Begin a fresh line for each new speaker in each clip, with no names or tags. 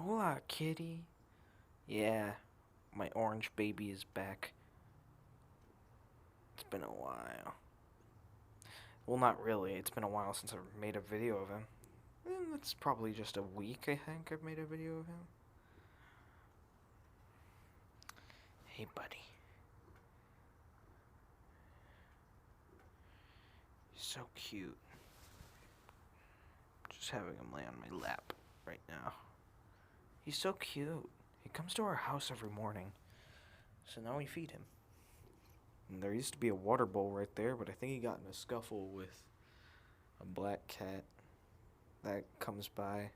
Hola, kitty. Yeah, my orange baby is back. It's been a while. Well, not really. It's been a while since I've made a video of him. It's probably just a week, I think, I've made a video of him. Hey, buddy. He's so cute. Just having him lay on my lap right now. He's so cute. He comes to our house every morning. So now we feed him. And there used to be a water bowl right there, but I think he got in a scuffle with a black cat that comes by.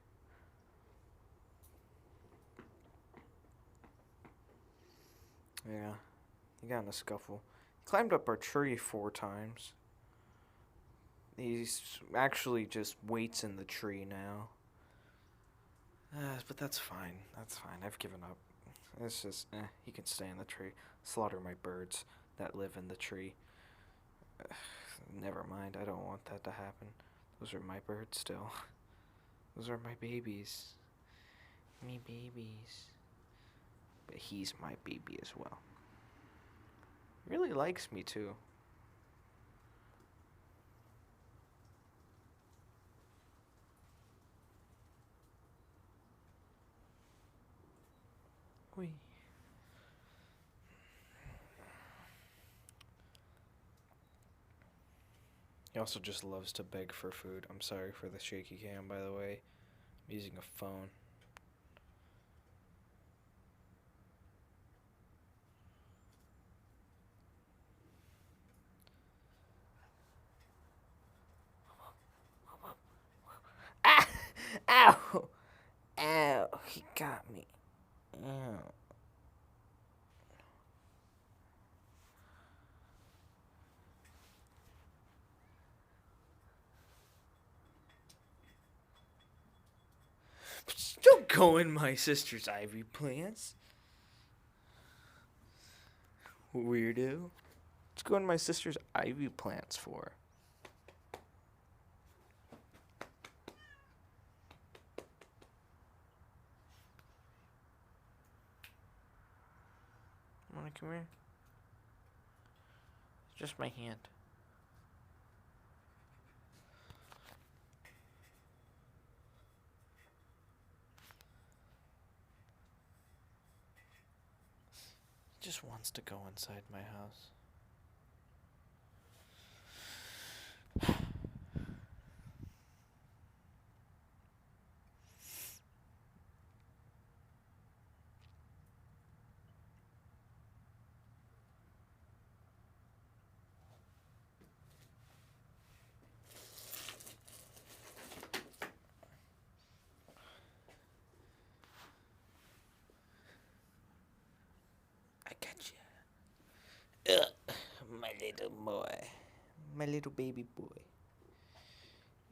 Yeah, he got in a scuffle. He climbed up our tree 4 times. He's actually just waits in the tree now. But that's fine. That's fine. I've given up. It's just, he can stay in the tree. Slaughter my birds that live in the tree. Never mind. I don't want that to happen. Those are my birds still. Those are my babies. Me babies. But he's my baby as well. He really likes me too. Wee. He also just loves to beg for food. I'm sorry for the shaky cam, by the way. I'm using a phone. Ah! Ow! Ow! He got me. Ow. Don't go in my sister's ivy plants. Weirdo. What's going in my sister's ivy plants for? Wanna come here? It's just my hand. He just wants to go inside my house. I got you. My little boy. My little baby boy.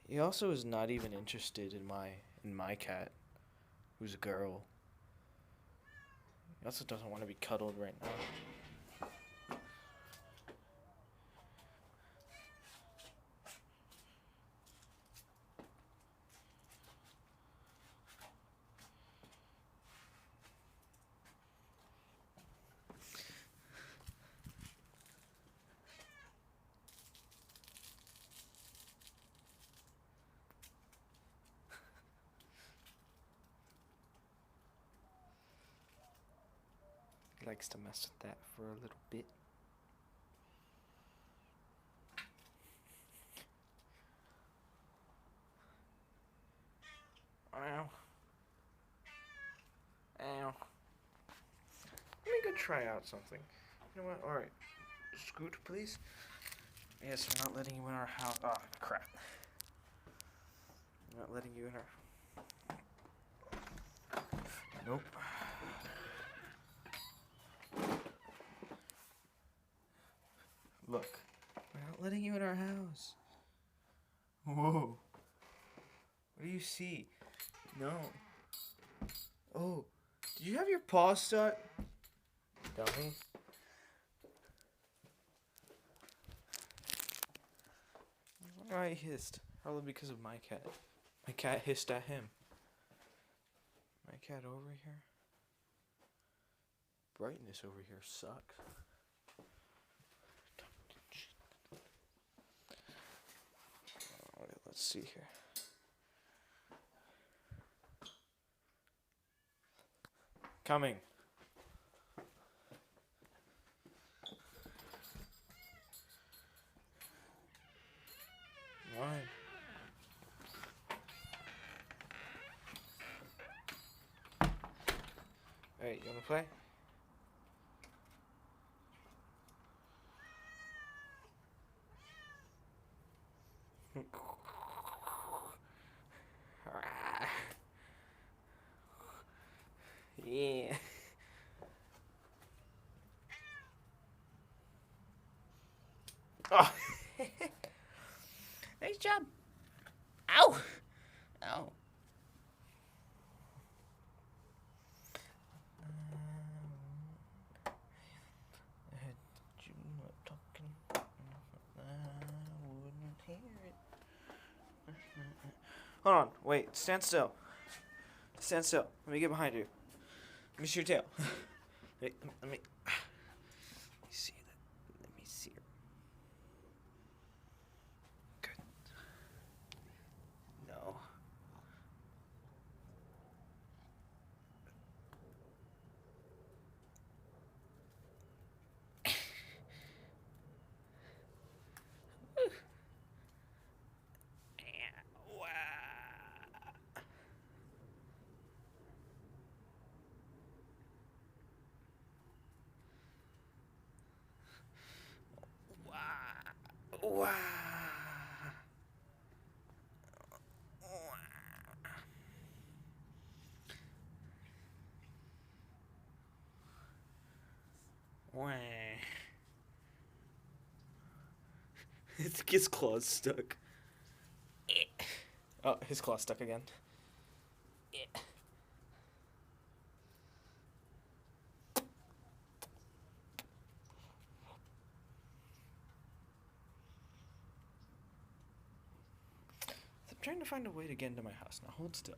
He also is not even interested in my cat, who's a girl. He also doesn't want to be cuddled right now. He likes to mess with that for a little bit. Ow. Ow. Let me go try out something. You know what? Alright. Scoot, please. Yes, we're not letting you in our house. Oh, crap. I'm not letting you in our... Nope. Look. We're not letting you in our house. Whoa. What do you see? No. Oh. Did you have your paws stuck? Dummy. I hissed. Probably because of my cat. My cat hissed at him. My cat over here? Brightness over here sucks. Alright, let's see here. Coming. Right. Alright, you wanna play? Yeah. Oh. Nice job. Ow. Ow. Hold on, wait, stand still. Stand still. Let me get behind you. Let me see your tail. Wait, let me see that. Let me see her. Good. No. Wow. Wow. His claw's stuck. Oh, his claw's stuck again. I'm trying to find a way to get into my house. Now hold still.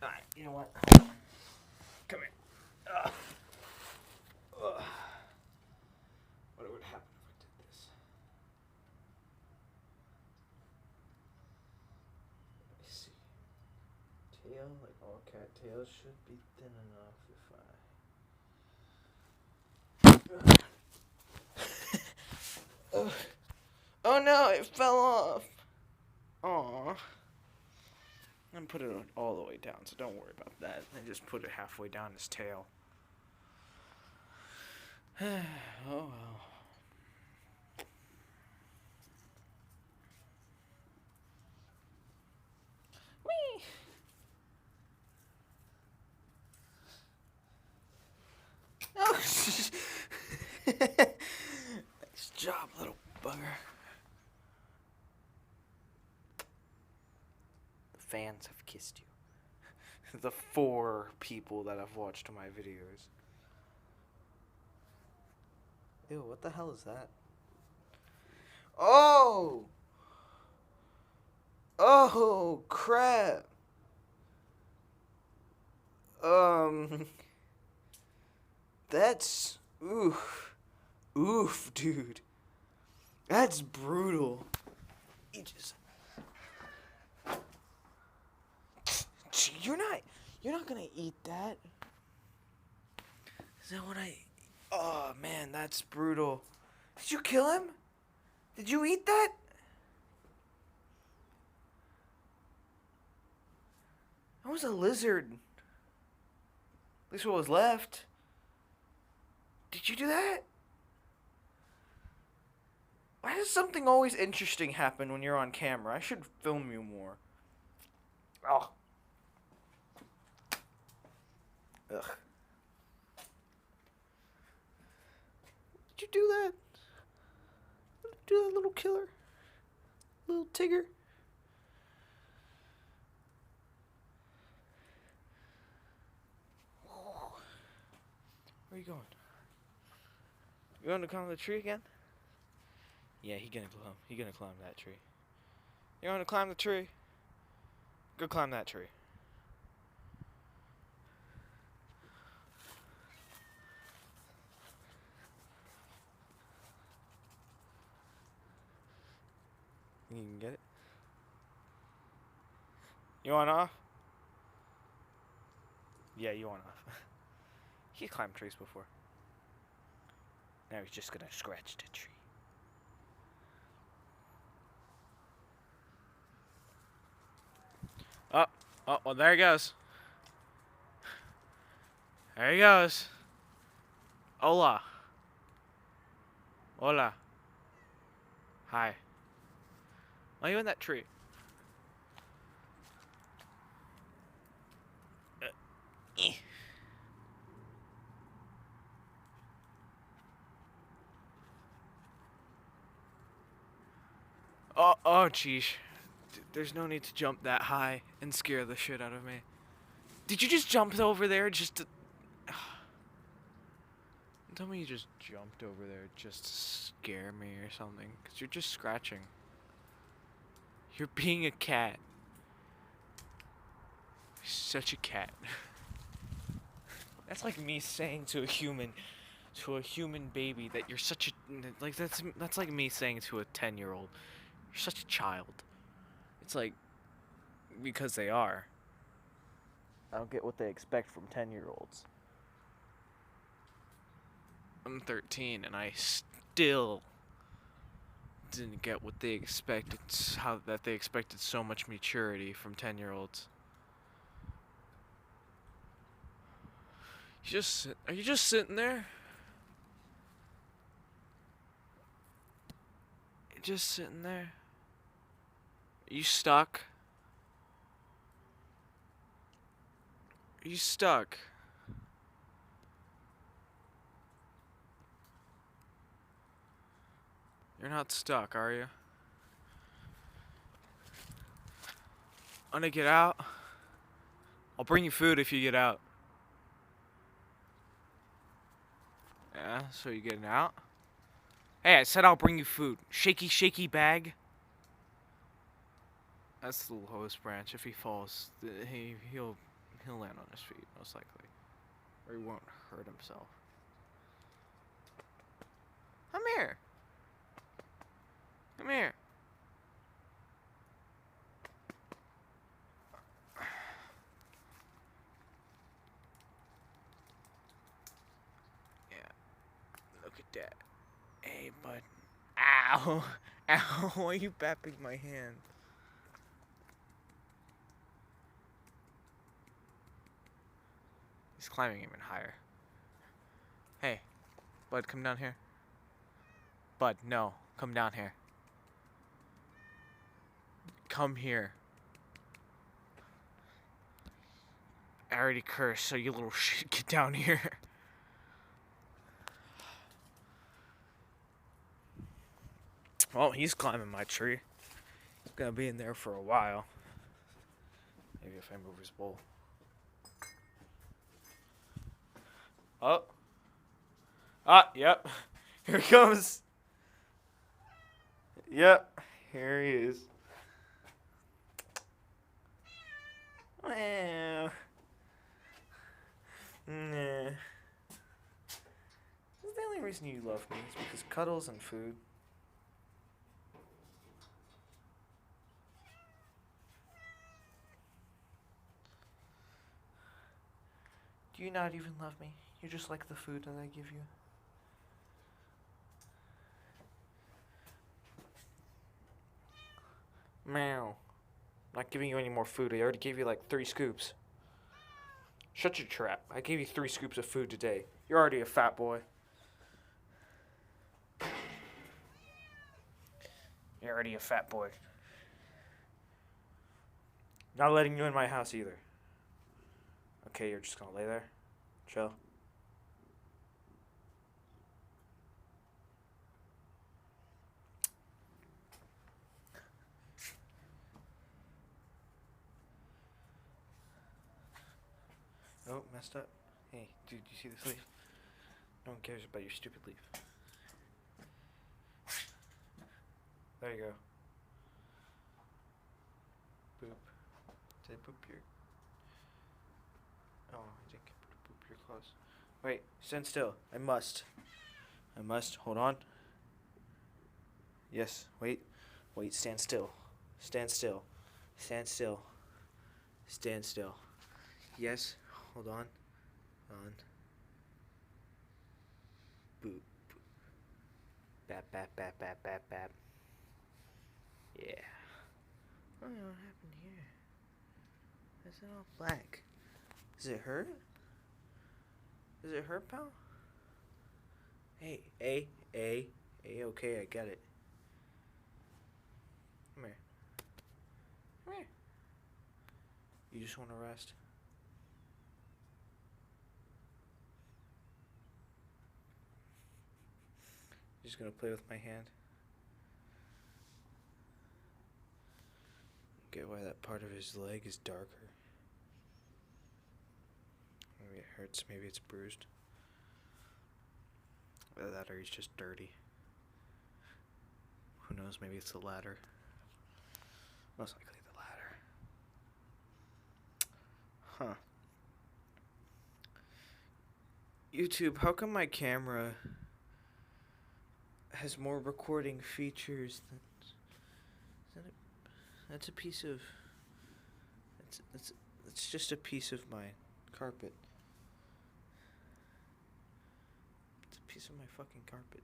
Alright, you know what? Come here. What would happen if I did this? Let me see. Tail, like all cat tails, should be thin enough if I... Oh no, it fell off. Aw. I'm put it all the way down, so don't worry about that. I just put it halfway down his tail. Oh well. Whee! Oh! Nice job, little bugger. The fans have kissed you. The 4 people that have watched my videos. Ew, what the hell is that? Oh! Oh, crap. That's... Oof. Oof, dude. That's brutal. You just... You're not gonna eat that. Is that what I... Oh, man, that's brutal. Did you kill him? Did you eat that? That was a lizard. At least what was left. Did you do that? Why does something always interesting happen when you're on camera? I should film you more. Oh. Ugh. Did you do that? Do that, little killer? Little Tigger? Where are you going? You going to climb the tree again? Yeah, he gonna climb that tree. You want to climb the tree? Go climb that tree. You can get it. You want off? Yeah, you want off. He climbed trees before. Now he's just gonna scratch the tree. Oh, oh, well, there he goes. There he goes. Hola. Hola. Hi. Why are you in that tree? Eh. Oh, geez. There's no need to jump that high and scare the shit out of me. Did you just jump over there just to... Tell me you just jumped over there just to scare me or something. Because you're just scratching. You're being a cat. You're such a cat. That's like me saying to a human baby that you're such a... Like, that's like me saying to a 10-year-old, you're such a child. It's like, because they are. I don't get what they expect from 10-year-olds. I'm 13 and I still didn't get what they expected, they expected so much maturity from 10-year-olds. Are you just sitting there? You're just sitting there? Are you stuck? Are you stuck? You're not stuck, are you? Wanna get out? I'll bring you food if you get out. Yeah, so you getting out? Hey, I said I'll bring you food. Shaky, shaky bag. That's the lowest branch. If he falls, he'll land on his feet, most likely. Or he won't hurt himself. Come here. Come here. Yeah. Look at that. Hey, bud. Ow. Ow. Why are you bapping my hand? He's climbing even higher. Hey. Bud, come down here. Bud, no. Come down here. Come here. I already cursed, so you little shit, get down here. Well, he's climbing my tree. He's gonna be in there for a while. Maybe if I move his bowl. Oh. Ah, yep. Here he comes. Yep. Here he is. Well. Nah. That's the only reason you love me is because cuddles and food. Do you not even love me? You just like the food that I give you? Meow. Not giving you any more food. I already gave you like 3 scoops. Shut your trap. I gave you 3 scoops of food today. You're already a fat boy. You're already a fat boy. Not letting you in my house either. Okay, you're just gonna lay there? Chill. Oh, messed up. Hey, dude, you see this leaf? No one cares about your stupid leaf. There you go. Boop. Did I boop your... Oh, I didn't boop your clothes. Wait, stand still. I must. Hold on. Yes, wait. Wait, stand still. Stand still. Stand still. Stand still. Yes, hold on. On. Boop. Bap, bap, bap, bap, bap, bap. Yeah. Oh, what happened here? Why is it all black? Does it hurt? Does it hurt, pal? Hey, okay, I got it. Come here. Come here. You just want to rest? You're just gonna play with my hand? Get why that part of his leg is darker. Maybe it hurts, maybe it's bruised. Either that or he's just dirty. Who knows, maybe it's the latter. Most likely the latter. Huh. YouTube, how come my camera has more recording features than... That's a piece of... It's just a piece of my carpet. It's a piece of my fucking carpet.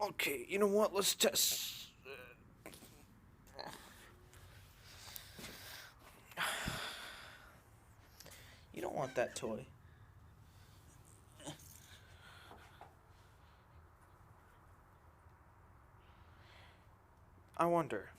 Okay, you know what? Let's test... You don't want that toy. I wonder.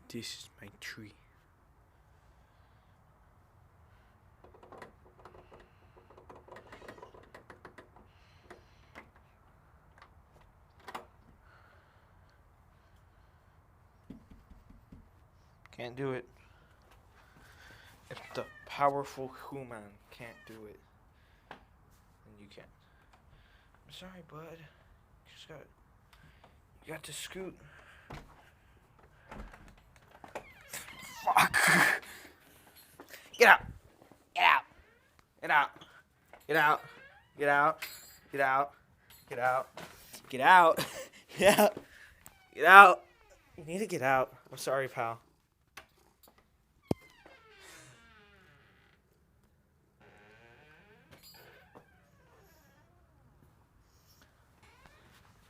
This is my tree. Can't do it. If the powerful human can't do it, then you can't. I'm sorry, bud. You got to scoot. Fuck! Get out! Get out! Get out! Get out! Get out! Get out! Get out! Get out! Get out! Get out! You need to get out. I'm sorry, pal.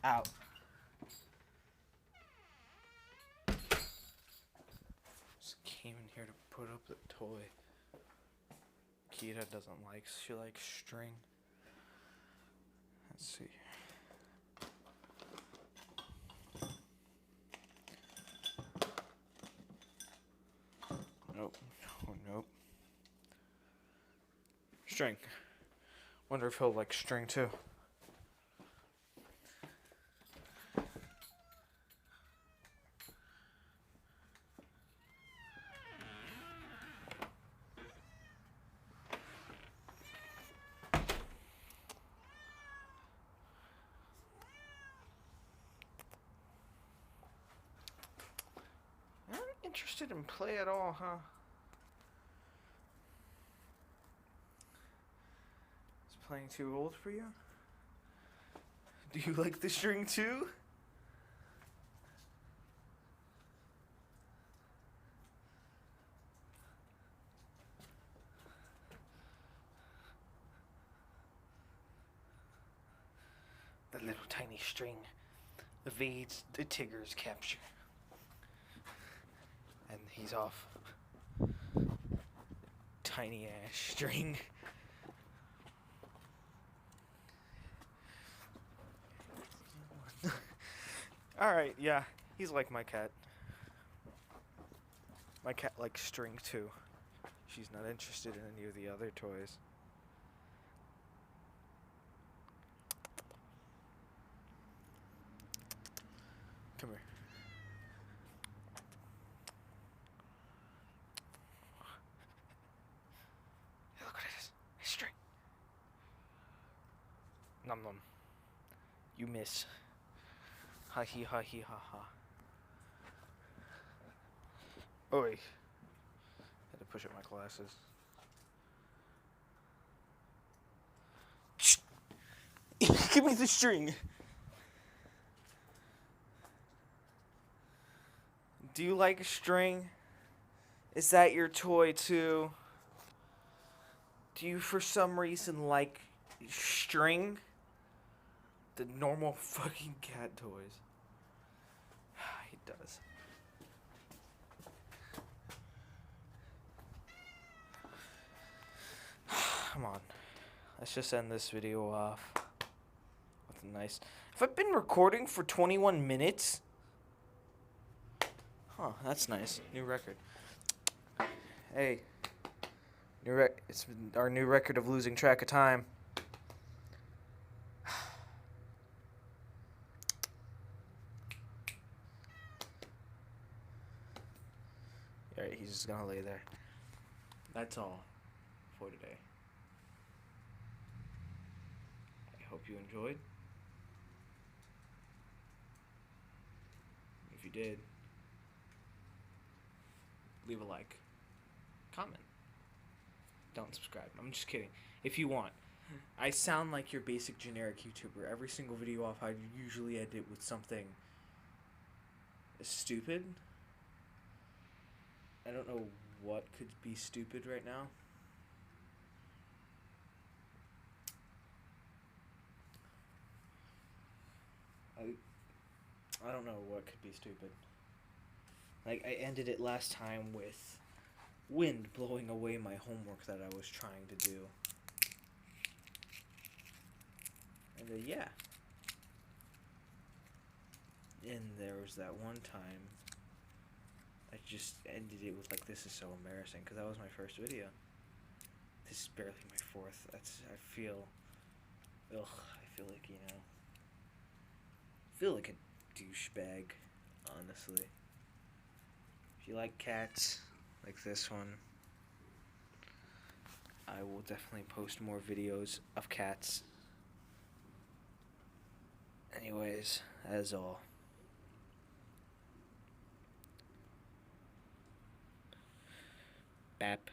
Out. Just came in here to put up the toy. Kita doesn't like. She likes string. Let's see. Nope. Oh, nope. String. Wonder if he'll like string too. Interested in play at all, huh? Is playing too old for you? Do you like the string too? The little tiny string evades the Tigger's capture. And he's off. Tiny ass string. Alright, yeah. He's like my cat. My cat likes string too. She's not interested in any of the other toys. Come here. Hey, look at this. A string. Num num. You miss. Ha he ha he ha ha. Oi. Had to push up my glasses. Shh. Give me the string. Do you like a string? Is that your toy too? Do you for some reason like string? The normal fucking cat toys. He does. Come on. Let's just end this video off with a nice... Have I been recording for 21 minutes? Huh, that's nice. New record. Hey. It's our new record of losing track of time. Alright, he's just gonna lay there. That's all for today. I hope you enjoyed. If you did, leave a like. Comment. Don't subscribe. I'm just kidding. If you want. I sound like your basic generic YouTuber. Every single video off, I usually end it with something stupid. I don't know what could be stupid right now. I don't know what could be stupid. Like, I ended it last time with wind blowing away my homework that I was trying to do. And yeah. And there was that one time I just ended it with like, this is so embarrassing, because that was my first video. This is barely my fourth. I feel like, I feel like a douchebag, honestly. If you like cats, like this one, I will definitely post more videos of cats. Anyways, that is all. Bap.